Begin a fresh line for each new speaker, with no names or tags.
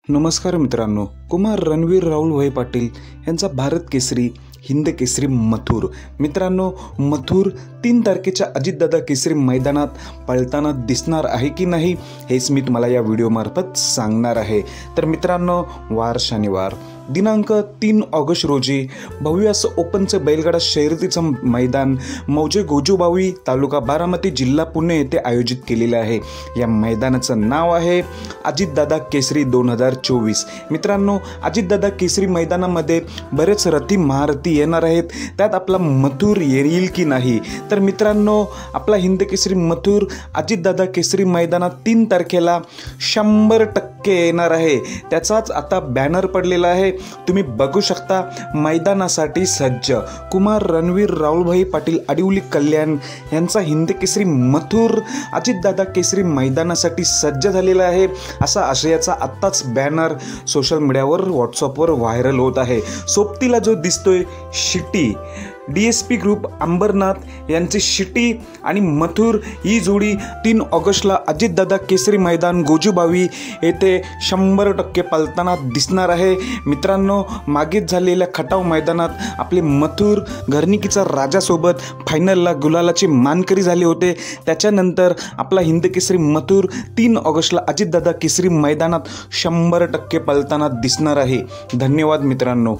नमस्कार मित्रांनो, कुमार रणवीर राहुलभाई पाटील यांचा भारत केसरी हिंद केसरी मथुर। मित्रांनो, मथुर 3 तारखेच्या अजितदादा केसरी मैदानात पळताना दिसणार आहे की नाही हेच मी तुम्हाला या व्हिडिओमार्फत सांगणार आहे। तर मित्रांनो, वार शनिवार दिनांक 3 ऑगस्ट रोजी भव्य असं ओपनचं बैलगाडा शर्यतीचं मैदान मौजे गोजूबावी तालुका बारामती जिल्हा पुणे येथे आयोजित केलेलं आहे। या मैदानाचं नाव आहे अजितदादा केसरी 2024। मित्रांनो, अजितदादा केसरी मैदानामध्ये बरेच रथी महारथी येणार आहेत, त्यात आपला मथुर येईल की नाही। तर मित्रांनो, आपला हिंद केसरी मथुर अजितदादा केसरी मैदानात 3 तारखेला 100% येणार आहे। त्याचाच आता बॅनर पडलेला आहे, तुम्ही बघू शकता। मैदानासाठी सज्ज कुमार रणवीर राहुलभाई पाटील आडिवली कल्याण यांचा हिंद केसरी मथुर अजितदादा केसरी मैदानासाठी सज्ज झालेला आहे, असा आशयाचा आत्ताच बॅनर सोशल मीडियावर व्हॉट्सअपवर व्हायरल होत आहे। सोबतीला जो दिसतोय शिटी DSP ग्रुप अंबरनाथ यांची शिटी आणि मथुर ही जोडी 3 ऑगस्टला अजितदादा केसरी मैदान गोजूबावी येथे 100% पळताना दिसणार आहे। मित्रांनो, मागेच झालेल्या खटाव मैदानात आपले मथुर घरनिकीचा राजासोबत फायनलला गुलालाचे मानकरी झाले होते। त्याच्यानंतर आपला हिंद केसरी मथुर 3 ऑगस्टला अजितदादा केसरी मैदानात 100% पळताना दिसणार आहे। धन्यवाद मित्रांनो।